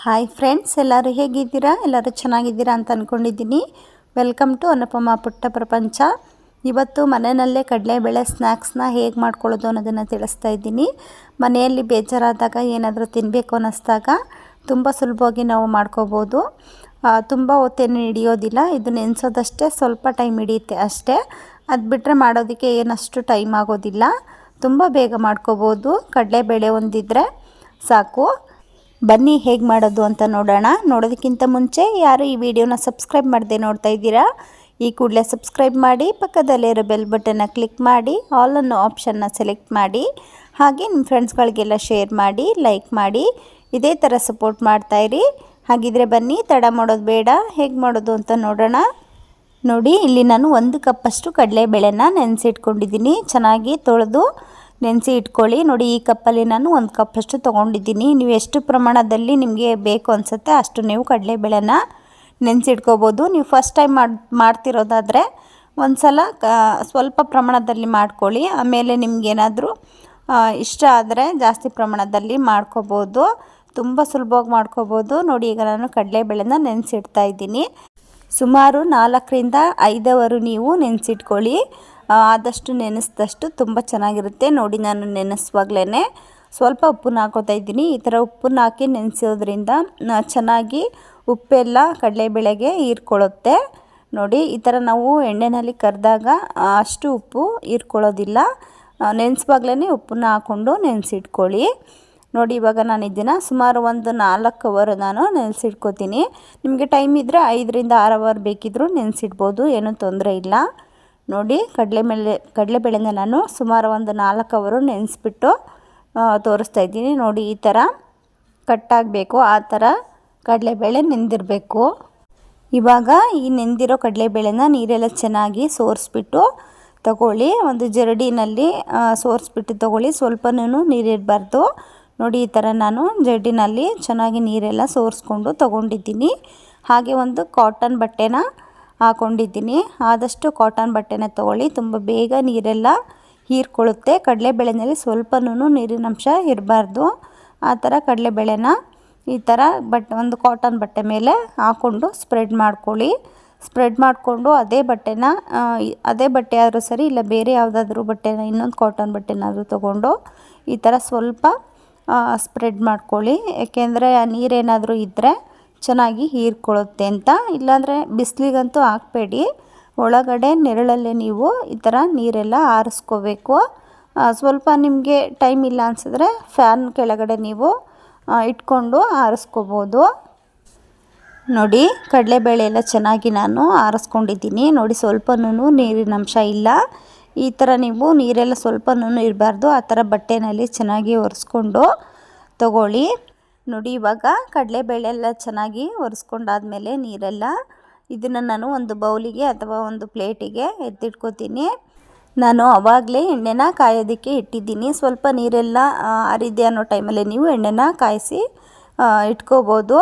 Hi friends, ಎಲ್ಲರೂ ಹೇಗಿದ್ದೀರಾ? ಎಲ್ಲರೂ ಚೆನ್ನಾಗಿದ್ದೀರಾ ಅಂತ ಅಂದ್ಕೊಂಡಿದ್ದೀನಿ. ವೆಲ್ಕಮ್ ಟು ಅನುಪಮ ಪುಟ್ಟ ಪ್ರಪಂಚ. ಇವತ್ತು ಮನೆಯಲ್ಲೇ ಕಡಲೆಬೇಳೆ ಸ್ನ್ಯಾಕ್ಸ್ನ ಹೇಗೆ ಮಾಡ್ಕೊಳ್ಳೋದು ಅನ್ನೋದನ್ನು ತಿಳಿಸ್ತಾ ಇದ್ದೀನಿ. ಮನೆಯಲ್ಲಿ ಬೇಜಾರಾದಾಗ ಏನಾದರೂ ತಿನ್ನಬೇಕು ಅನ್ನಿಸ್ದಾಗ ತುಂಬ ಸುಲಭವಾಗಿ ನಾವು ಮಾಡ್ಕೋಬೋದು. ತುಂಬ ಹೊತ್ತೇನು ಹಿಡಿಯೋದಿಲ್ಲ. ಇದು ನೆನೆಸೋದಷ್ಟೇ ಸ್ವಲ್ಪ ಟೈಮ್ ಹಿಡಿಯುತ್ತೆ ಅಷ್ಟೇ. ಅದು ಬಿಟ್ಟರೆ ಮಾಡೋದಕ್ಕೆ ಏನಷ್ಟು ಟೈಮ್ ಆಗೋದಿಲ್ಲ. ತುಂಬ ಬೇಗ ಮಾಡ್ಕೋಬೋದು. ಕಡಲೆಬೇಳೆ ಒಂದಿದ್ರೆ ಸಾಕು. ಬನ್ನಿ ಹೇಗೆ ಮಾಡೋದು ಅಂತ ನೋಡೋಣ. ನೋಡೋದಕ್ಕಿಂತ ಮುಂಚೆ ಯಾರು ಈ ವಿಡಿಯೋನ ಸಬ್ಸ್ಕ್ರೈಬ್ ಮಾಡದೆ ನೋಡ್ತಾ ಇದ್ದೀರಾ, ಈ ಕೂಡಲೇ ಸಬ್ಸ್ಕ್ರೈಬ್ ಮಾಡಿ, ಪಕ್ಕದಲ್ಲೇ ಇರೋ ಬೆಲ್ ಬಟನ್ನ ಕ್ಲಿಕ್ ಮಾಡಿ, ಆಲ್ ಅನ್ನೋ ಆಪ್ಷನ್ನ ಸೆಲೆಕ್ಟ್ ಮಾಡಿ, ಹಾಗೆ ನಿಮ್ಮ ಫ್ರೆಂಡ್ಸ್ಗಳಿಗೆಲ್ಲ ಶೇರ್ ಮಾಡಿ, ಲೈಕ್ ಮಾಡಿ. ಇದೇ ಥರ ಸಪೋರ್ಟ್ ಮಾಡ್ತಾಯಿರಿ. ಹಾಗಿದ್ರೆ ಬನ್ನಿ, ತಡ ಮಾಡೋದು ಬೇಡ, ಹೇಗೆ ಮಾಡೋದು ಅಂತ ನೋಡೋಣ. ನೋಡಿ, ಇಲ್ಲಿ ನಾನು 1 ಕಪ್ಪಷ್ಟು ಕಡಲೆಬೇಳೆನ ನೆನೆಸಿಟ್ಕೊಂಡಿದ್ದೀನಿ. ಚೆನ್ನಾಗಿ ತೊಳೆದು ನೆನೆಸಿ ಇಟ್ಕೊಳ್ಳಿ. ನೋಡಿ, ಈ ಕಪ್ಪಲ್ಲಿ ನಾನು 1 ಕಪ್ಪಷ್ಟು ತೊಗೊಂಡಿದ್ದೀನಿ. ನೀವು ಎಷ್ಟು ಪ್ರಮಾಣದಲ್ಲಿ ನಿಮಗೆ ಬೇಕು ಅನಿಸುತ್ತೆ ಅಷ್ಟು ನೀವು ಕಡಲೆಬೇಳೆನ ನೆನೆಸಿಟ್ಕೋಬೋದು. ನೀವು ಫಸ್ಟ್ ಟೈಮ್ ಮಾಡ್ತಿರೋದಾದರೆ ಒಂದು ಸಲ ಸ್ವಲ್ಪ ಪ್ರಮಾಣದಲ್ಲಿ ಮಾಡ್ಕೊಳ್ಳಿ. ಆಮೇಲೆ ನಿಮಗೇನಾದರೂ ಇಷ್ಟ ಆದರೆ ಜಾಸ್ತಿ ಪ್ರಮಾಣದಲ್ಲಿ ಮಾಡ್ಕೋಬೋದು. ತುಂಬ ಸುಲಭವಾಗಿ ಮಾಡ್ಕೋಬೋದು. ನೋಡಿ, ಈಗ ನಾನು ಕಡಲೆಬೇಳೆನ ನೆನೆಸಿಡ್ತಾ ಇದ್ದೀನಿ. ಸುಮಾರು 4ರಿಂದ 5 ಅವರು ನೀವು ನೆನೆಸಿಟ್ಕೊಳ್ಳಿ. ಆದಷ್ಟು ನೆನೆಸಿದಷ್ಟು ತುಂಬ ಚೆನ್ನಾಗಿರುತ್ತೆ. ನೋಡಿ, ನಾನು ನೆನೆಸುವಾಗಲೇ ಸ್ವಲ್ಪ ಉಪ್ಪನ್ನ ಹಾಕೋತಾ ಇದ್ದೀನಿ. ಈ ಥರ ಉಪ್ಪನ್ನ ಹಾಕಿ ನೆನೆಸೋದ್ರಿಂದ ಚೆನ್ನಾಗಿ ಉಪ್ಪೆಲ್ಲ ಕಡಲೆಬೇಳೆಗೆ ಹೀರ್ಕೊಳ್ಳುತ್ತೆ. ನೋಡಿ, ಈ ಥರ ನಾವು ಎಣ್ಣೆಯಲ್ಲಿ ಕರೆದಾಗ ಅಷ್ಟು ಉಪ್ಪು ಹೀರ್ಕೊಳ್ಳೋದಿಲ್ಲ. ನೆನೆಸುವಾಗಲೇ ಉಪ್ಪನ್ನ ಹಾಕ್ಕೊಂಡು ನೆನೆಸಿಟ್ಕೊಳ್ಳಿ. ನೋಡಿ, ಇವಾಗ ನಾನು ಇದನ್ನು ಸುಮಾರು ಒಂದು 4 ಅವರ್ ನಾನು ನೆನೆಸಿಟ್ಕೋತೀನಿ. ನಿಮಗೆ ಟೈಮ್ ಇದ್ದರೆ 5ರಿಂದ 6 ಅವರ್ ಬೇಕಿದ್ದರೂ ನೆನೆಸಿಡ್ಬೋದು, ಏನೂ ತೊಂದರೆ ಇಲ್ಲ. ನೋಡಿ, ಕಡಲೆಬೇಳೆನ ನಾನು ಸುಮಾರು ಒಂದು 4 ಅವರು ನೆನೆಸ್ಬಿಟ್ಟು ತೋರಿಸ್ತಾ ಇದ್ದೀನಿ. ನೋಡಿ, ಈ ಥರ ಕಟ್ಟಾಗಬೇಕು, ಆ ಥರ ಕಡಲೆಬೇಳೆ ನೆಂದಿರಬೇಕು. ಇವಾಗ ಈ ನೆಂದಿರೋ ಕಡಲೆಬೇಳೆನ ನೀರೆಲ್ಲ ಚೆನ್ನಾಗಿ ಸೋರಿಸ್ಬಿಟ್ಟು ತಗೊಳ್ಳಿ. ಒಂದು ಜರಡಿನಲ್ಲಿ ಸೋರಿಸ್ಬಿಟ್ಟು ತಗೊಳ್ಳಿ, ಸ್ವಲ್ಪನೂ ನೀರಿರಬಾರ್ದು. ನೋಡಿ, ಈ ಥರ ನಾನು ಜರಡಿನಲ್ಲಿ ಚೆನ್ನಾಗಿ ನೀರೆಲ್ಲ ಸೋರಿಸ್ಕೊಂಡು ತೊಗೊಂಡಿದ್ದೀನಿ. ಹಾಗೆ ಒಂದು ಕಾಟನ್ ಬಟ್ಟೆನ ಹಾಕ್ಕೊಂಡಿದ್ದೀನಿ. ಆದಷ್ಟು ಕಾಟನ್ ಬಟ್ಟೆನ ತೊಗೊಳ್ಳಿ, ತುಂಬ ಬೇಗ ನೀರೆಲ್ಲ ಹೀರ್ಕೊಳ್ಳುತ್ತೆ. ಕಡಲೆಬೇಳೆನಲ್ಲಿ ಸ್ವಲ್ಪನೂ ನೀರಿನಂಶ ಇರಬಾರ್ದು. ಆ ಥರ ಕಡಲೆಬೇಳೆನ ಈ ಥರ ಒಂದು ಕಾಟನ್ ಬಟ್ಟೆ ಮೇಲೆ ಹಾಕ್ಕೊಂಡು ಸ್ಪ್ರೆಡ್ ಮಾಡ್ಕೊಳ್ಳಿ. ಸ್ಪ್ರೆಡ್ ಮಾಡಿಕೊಂಡು ಅದೇ ಬಟ್ಟೆ ಆದರೂ ಸರಿ, ಇಲ್ಲ ಬೇರೆ ಯಾವುದಾದ್ರೂ ಬಟ್ಟೆನ, ಇನ್ನೊಂದು ಕಾಟನ್ ಬಟ್ಟೆನಾದರೂ ತೊಗೊಂಡು ಈ ಥರ ಸ್ವಲ್ಪ ಸ್ಪ್ರೆಡ್ ಮಾಡ್ಕೊಳ್ಳಿ. ಏಕೆಂದರೆ ಆ ನೀರೇನಾದರೂ ಇದ್ದರೆ ಚೆನ್ನಾಗಿ ಹೀರ್ಕೊಳ್ಳುತ್ತೆ ಅಂತ. ಇಲ್ಲಾಂದರೆ ಬಿಸಿಲಿಗಂತೂ ಹಾಕಬೇಡಿ. ಒಳಗಡೆ ನೆರಳಲ್ಲೇ ನೀವು ಈ ಥರ ನೀರೆಲ್ಲ ಆರಿಸ್ಕೋಬೇಕು. ಸ್ವಲ್ಪ ನಿಮಗೆ ಟೈಮ್ ಇಲ್ಲ ಅನಿಸಿದ್ರೆ ಫ್ಯಾನ್ ಕೆಳಗಡೆ ನೀವು ಇಟ್ಕೊಂಡು ಆರಿಸ್ಕೋಬೋದು. ನೋಡಿ, ಕಡಲೆಬೇಳೆ ಎಲ್ಲ ಚೆನ್ನಾಗಿ ನಾನು ಆರಿಸ್ಕೊಂಡಿದ್ದೀನಿ. ನೋಡಿ, ಸ್ವಲ್ಪನೂ ನೀರಿನಂಶ ಇಲ್ಲ. ಈ ಥರ ನೀವು ನೀರೆಲ್ಲ ಸ್ವಲ್ಪನೂ ಇರಬಾರ್ದು. ಆ ಥರ ಬಟ್ಟೆನಲ್ಲಿ ಚೆನ್ನಾಗಿ ಒರೆಸ್ಕೊಂಡು ತಗೊಳ್ಳಿ. ನೋಡಿ, ಇವಾಗ ಕಡಲೆಬೇಳೆ ಎಲ್ಲ ಚೆನ್ನಾಗಿ ಒರೆಸ್ಕೊಂಡಾದ್ಮೇಲೆ ನೀರೆಲ್ಲ ಇದನ್ನು ನಾನು ಒಂದು ಬೌಲಿಗೆ ಅಥವಾ ಒಂದು ಪ್ಲೇಟಿಗೆ ಎತ್ತಿಟ್ಕೋತೀನಿ. ನಾನು ಆವಾಗಲೇ ಎಣ್ಣೆನ ಕಾಯೋದಕ್ಕೆ ಇಟ್ಟಿದ್ದೀನಿ. ಸ್ವಲ್ಪ ನೀರೆಲ್ಲ ಆರಿದೆ ಅನ್ನೋ ಟೈಮಲ್ಲಿ ನೀವು ಎಣ್ಣೆನ ಕಾಯಿಸಿ ಇಟ್ಕೋಬೋದು.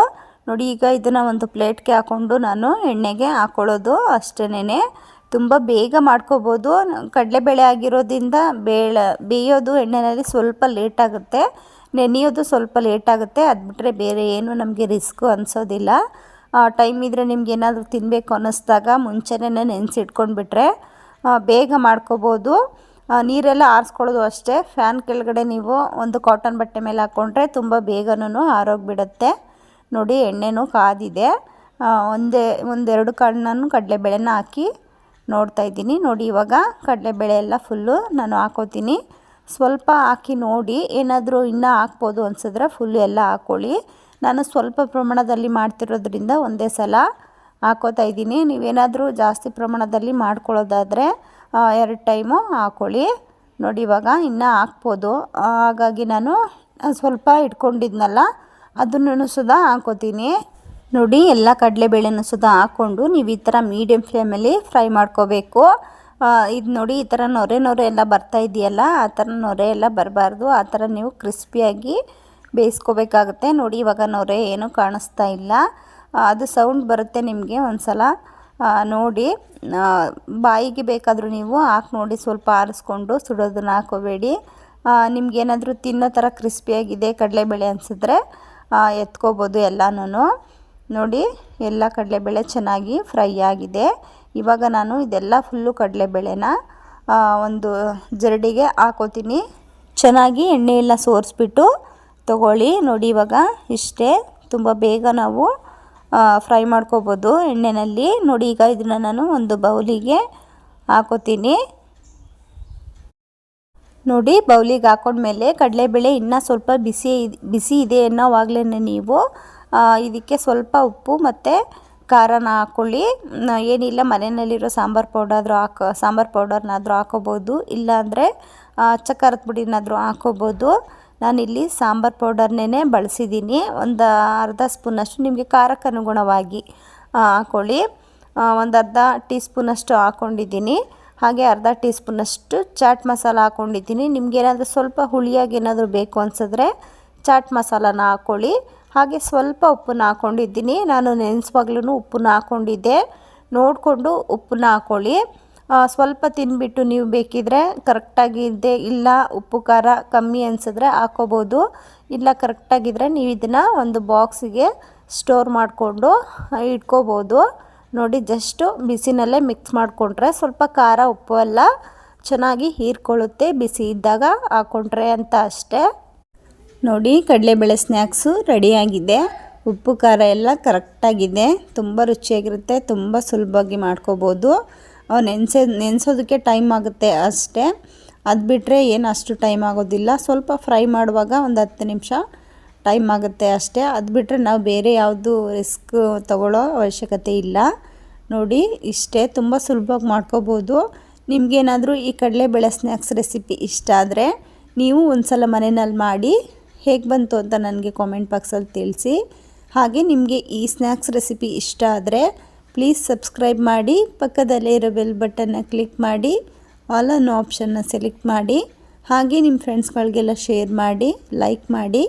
ನೋಡಿ, ಈಗ ಇದನ್ನು ಒಂದು ಪ್ಲೇಟ್ಗೆ ಹಾಕ್ಕೊಂಡು ನಾನು ಎಣ್ಣೆಗೆ ಹಾಕ್ಕೊಳ್ಳೋದು ಅಷ್ಟೇನೆ. ತುಂಬ ಬೇಗ ಮಾಡ್ಕೋಬೋದು. ಕಡಲೆಬೇಳೆ ಆಗಿರೋದ್ರಿಂದ ಬೇಯೋದು ಎಣ್ಣೆಯಲ್ಲಿ ಸ್ವಲ್ಪ ಲೇಟಾಗುತ್ತೆ, ನೆನೆಯೋದು ಸ್ವಲ್ಪ ಲೇಟಾಗುತ್ತೆ. ಅದು ಬಿಟ್ಟರೆ ಬೇರೆ ಏನು ನಮಗೆ ರಿಸ್ಕು ಅನಿಸೋದಿಲ್ಲ. ಟೈಮ್ ಇದ್ದರೆ ನಿಮ್ಗೆ ಏನಾದರೂ ತಿನ್ನಬೇಕು ಅನ್ನಿಸ್ದಾಗ ಮುಂಚೆನೇ ನೆನೆಸಿಟ್ಕೊಂಡ್ಬಿಟ್ರೆ ಬೇಗ ಮಾಡ್ಕೋಬೋದು. ನೀರೆಲ್ಲ ಆರಿಸ್ಕೊಳ್ಳೋದು ಅಷ್ಟೇ. ಫ್ಯಾನ್ ಕೆಳಗಡೆ ನೀವು ಒಂದು ಕಾಟನ್ ಬಟ್ಟೆ ಮೇಲೆ ಹಾಕ್ಕೊಂಡ್ರೆ ತುಂಬ ಬೇಗನೂ ಆರೋಗ್ಬಿಡುತ್ತೆ. ನೋಡಿ, ಎಣ್ಣೆನೂ ಕಾದಿದೆ. ಒಂದೆರಡು ಕಣ್ಣನ್ನು ಕಡಲೆಬೇಳೆನ ಹಾಕಿ ನೋಡ್ತಾ ಇದ್ದೀನಿ. ನೋಡಿ, ಇವಾಗ ಕಡಲೆಬೇಳೆ ಎಲ್ಲ ಫುಲ್ಲು ನಾನು ಹಾಕೋತೀನಿ. ಸ್ವಲ್ಪ ಹಾಕಿ ನೋಡಿ, ಏನಾದರೂ ಇನ್ನೂ ಹಾಕ್ಬೋದು ಅನಿಸಿದ್ರೆ ಫುಲ್ಲು ಎಲ್ಲ ಹಾಕ್ಕೊಳ್ಳಿ. ನಾನು ಸ್ವಲ್ಪ ಪ್ರಮಾಣದಲ್ಲಿ ಮಾಡ್ತಿರೋದ್ರಿಂದ ಒಂದೇ ಸಲ ಹಾಕೋತಾ ಇದ್ದೀನಿ. ನೀವೇನಾದರೂ ಜಾಸ್ತಿ ಪ್ರಮಾಣದಲ್ಲಿ ಮಾಡ್ಕೊಳ್ಳೋದಾದರೆ 2 ಟೈಮು ಹಾಕ್ಕೊಳ್ಳಿ. ನೋಡಿ, ಇವಾಗ ಇನ್ನೂ ಹಾಕ್ಬೋದು. ಹಾಗಾಗಿ ನಾನು ಸ್ವಲ್ಪ ಇಟ್ಕೊಂಡಿದ್ನಲ್ಲ ಅದನ್ನು ಸುಧಾ ಹಾಕೋತೀನಿ. ನೋಡಿ, ಎಲ್ಲ ಕಡಲೆಬೇಳೆನೂ ಸುಧಾ ಹಾಕ್ಕೊಂಡು ನೀವು ಈ ಥರ ಮೀಡಿಯಮ್ ಫ್ಲೇಮಲ್ಲಿ ಫ್ರೈ ಮಾಡ್ಕೋಬೇಕು. ಇದು ನೋಡಿ, ಈ ಥರ ನೊರೆ ಎಲ್ಲ ಬರ್ತಾ ಇದೆಯಲ್ಲ, ಆ ಥರ ನೊರೆ ಎಲ್ಲ ಬರಬಾರ್ದು. ಆ ಥರ ನೀವು ಕ್ರಿಸ್ಪಿಯಾಗಿ ಬೇಯಿಸ್ಕೋಬೇಕಾಗುತ್ತೆ. ನೋಡಿ, ಇವಾಗ ನೊರೆ ಏನೂ ಕಾಣಿಸ್ತಾ ಇಲ್ಲ. ಅದು ಸೌಂಡ್ ಬರುತ್ತೆ ನಿಮಗೆ ಒಂದು ಸಲ ನೋಡಿ. ಬಾಯಿಗೆ ಬೇಕಾದರೂ ನೀವು ಹಾಕಿ ನೋಡಿ, ಸ್ವಲ್ಪ ಆರಿಸ್ಕೊಂಡು ಸುಡೋದನ್ನು ಹಾಕೋಬೇಡಿ. ನಿಮಗೇನಾದರೂ ತಿನ್ನೋ ಥರ ಕ್ರಿಸ್ಪಿಯಾಗಿದೆ ಕಡಲೆಬೇಳೆ ಅನಿಸಿದ್ರೆ ಎತ್ಕೋಬೋದು ಎಲ್ಲನೂ. ನೋಡಿ ಎಲ್ಲ ಕಡಲೆಬೇಳೆ ಚೆನ್ನಾಗಿ ಫ್ರೈ ಆಗಿದೆ. ಇವಾಗ ನಾನು ಇದೆಲ್ಲ ಫುಲ್ಲು ಕಡಲೆಬೇಳೆನ ಒಂದು ಜರಡಿಗೆ ಹಾಕೋತೀನಿ. ಚೆನ್ನಾಗಿ ಎಣ್ಣೆ ಎಲ್ಲ ಸೋರಿಸ್ಬಿಟ್ಟು ತಗೊಳ್ಳಿ. ನೋಡಿ ಇವಾಗ ಇಷ್ಟೇ, ತುಂಬ ಬೇಗ ನಾವು ಫ್ರೈ ಮಾಡ್ಕೋಬೋದು ಎಣ್ಣೆಯಲ್ಲಿ. ನೋಡಿ ಈಗ ಇದನ್ನು ನಾನು ಒಂದು ಬೌಲಿಗೆ ಹಾಕೋತೀನಿ. ನೋಡಿ ಬೌಲಿಗೆ ಹಾಕೊಂಡ್ಮೇಲೆ ಕಡಲೆಬೇಳೆ ಇನ್ನೂ ಸ್ವಲ್ಪ ಬಿಸಿ ಇದೆ ಅನ್ನೋವಾಗಲೇ ನೀವು ಇದಕ್ಕೆ ಸ್ವಲ್ಪ ಉಪ್ಪು ಮತ್ತು ಖಾರನ ಹಾಕ್ಕೊಳ್ಳಿ. ಏನಿಲ್ಲ ಮನೆಯಲ್ಲಿರೋ ಸಾಂಬಾರು ಪೌಡರ್ನಾದರೂ ಹಾಕೋಬೋದು, ಇಲ್ಲಾಂದರೆ ಅಚ್ಚ ಖಾರದ ಪುಡಿನಾದರೂ ಹಾಕೋಬೋದು. ನಾನಿಲ್ಲಿ ಸಾಂಬಾರು ಪೌಡರ್ನೇ ಬಳಸಿದ್ದೀನಿ. ಒಂದು ಅರ್ಧ ಸ್ಪೂನಷ್ಟು ನಿಮಗೆ ಖಾರಕ್ಕೆ ಅನುಗುಣವಾಗಿ ಹಾಕ್ಕೊಳ್ಳಿ. ಒಂದು ಅರ್ಧ ಟೀ ಸ್ಪೂನಷ್ಟು ಹಾಕ್ಕೊಂಡಿದ್ದೀನಿ. ಹಾಗೆ ಅರ್ಧ ಟೀ ಸ್ಪೂನಷ್ಟು ಚಾಟ್ ಮಸಾಲ ಹಾಕ್ಕೊಂಡಿದ್ದೀನಿ. ನಿಮಗೇನಾದರೂ ಸ್ವಲ್ಪ ಹುಳಿಯಾಗಿ ಏನಾದರೂ ಬೇಕು ಅನಿಸಿದ್ರೆ ಚಾಟ್ ಮಸಾಲಾನ ಹಾಕ್ಕೊಳ್ಳಿ. ಹಾಗೆ ಸ್ವಲ್ಪ ಉಪ್ಪನ್ನ ಹಾಕ್ಕೊಂಡಿದ್ದೀನಿ. ನಾನು ನೆನೆಸುವಾಗ್ಲೂ ಉಪ್ಪನ್ನ ಹಾಕ್ಕೊಂಡಿದ್ದೆ, ನೋಡಿಕೊಂಡು ಉಪ್ಪನ್ನ ಹಾಕ್ಕೊಳ್ಳಿ. ಸ್ವಲ್ಪ ತಿಂದುಬಿಟ್ಟು ನೀವು ಬೇಕಿದ್ರೆ ಕರೆಕ್ಟಾಗಿದೆ, ಇಲ್ಲ ಉಪ್ಪು ಖಾರ ಕಮ್ಮಿ ಅನಿಸಿದ್ರೆ ಹಾಕ್ಕೋಬೋದು. ಇಲ್ಲ ಕರೆಕ್ಟಾಗಿದ್ದರೆ ನೀವು ಇದನ್ನು ಒಂದು ಬಾಕ್ಸಿಗೆ ಸ್ಟೋರ್ ಮಾಡಿಕೊಂಡು ಇಟ್ಕೋಬೋದು. ನೋಡಿ ಜಸ್ಟು ಬಿಸಿನಲ್ಲೇ ಮಿಕ್ಸ್ ಮಾಡಿಕೊಂಡ್ರೆ ಸ್ವಲ್ಪ ಖಾರ ಉಪ್ಪು ಎಲ್ಲ ಚೆನ್ನಾಗಿ ಹೀರ್ಕೊಳ್ಳುತ್ತೆ ಬಿಸಿ ಇದ್ದಾಗ ಹಾಕ್ಕೊಂಡ್ರೆ ಅಂತ ಅಷ್ಟೇ. ನೋಡಿ ಕಡಲೆಬೇಳೆ ಸ್ನ್ಯಾಕ್ಸು ರೆಡಿಯಾಗಿದೆ. ಉಪ್ಪು ಖಾರ ಎಲ್ಲ ಕರೆಕ್ಟಾಗಿದೆ, ತುಂಬ ರುಚಿಯಾಗಿರುತ್ತೆ, ತುಂಬ ಸುಲಭವಾಗಿ ಮಾಡ್ಕೋಬೋದು. ನೆನೆಸೋದಕ್ಕೆ ಟೈಮ್ ಆಗುತ್ತೆ ಅಷ್ಟೇ, ಅದು ಬಿಟ್ಟರೆ ಏನು ಅಷ್ಟು ಟೈಮ್ ಆಗೋದಿಲ್ಲ. ಸ್ವಲ್ಪ ಫ್ರೈ ಮಾಡುವಾಗ ಒಂದು 10 ನಿಮಿಷ ಟೈಮ್ ಆಗುತ್ತೆ ಅಷ್ಟೇ. ಅದು ಬಿಟ್ಟರೆ ನಾವು ಬೇರೆ ಯಾವುದು ರಿಸ್ಕ್ ತಗೊಳ್ಳೋ ಅವಶ್ಯಕತೆ ಇಲ್ಲ. ನೋಡಿ ಇಷ್ಟೇ, ತುಂಬ ಸುಲಭವಾಗಿ ಮಾಡ್ಕೋಬೋದು. ನಿಮಗೇನಾದರೂ ಈ ಕಡಲೆಬೇಳೆ ಸ್ನ್ಯಾಕ್ಸ್ ರೆಸಿಪಿ ಇಷ್ಟ ಆದರೆ ನೀವು ಒಂದು ಸಲ ಮನೆಯಲ್ಲಿ ಮಾಡಿ ಹೇಗೆ ಬಂತು ಅಂತ ನನಗೆ ಕಾಮೆಂಟ್ ಬಾಕ್ಸಲ್ಲಿ ತಿಳಿಸಿ. ಹಾಗೆ ನಿಮಗೆ ಈ ಸ್ನ್ಯಾಕ್ಸ್ ರೆಸಿಪಿ ಇಷ್ಟ ಆದರೆ ಪ್ಲೀಸ್ ಸಬ್ಸ್ಕ್ರೈಬ್ ಮಾಡಿ, ಪಕ್ಕದಲ್ಲೇ ಇರೋ ಬೆಲ್ ಬಟನ್ನ ಕ್ಲಿಕ್ ಮಾಡಿ, ಆಲ್ ಅನ್ನೋ ಆಪ್ಷನ್ನ ಸೆಲೆಕ್ಟ್ ಮಾಡಿ. ಹಾಗೆ ನಿಮ್ಮ ಫ್ರೆಂಡ್ಸ್ಗಳಿಗೆಲ್ಲ ಶೇರ್ ಮಾಡಿ, ಲೈಕ್ ಮಾಡಿ.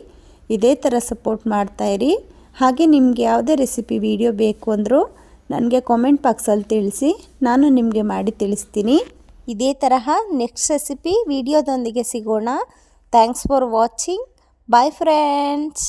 ಇದೇ ಥರ ಸಪೋರ್ಟ್ ಮಾಡ್ತಾಯಿರಿ. ಹಾಗೆ ನಿಮಗೆ ಯಾವುದೇ ರೆಸಿಪಿ ವಿಡಿಯೋ ಬೇಕು ಅಂದರೂ ನನಗೆ ಕಾಮೆಂಟ್ ಬಾಕ್ಸಲ್ಲಿ ತಿಳಿಸಿ, ನಾನು ನಿಮಗೆ ಮಾಡಿ ತಿಳಿಸ್ತೀನಿ. ಇದೇ ತರಹ ನೆಕ್ಸ್ಟ್ ರೆಸಿಪಿ ವಿಡಿಯೋದೊಂದಿಗೆ ಸಿಗೋಣ. Thanks for watching. Bye friends.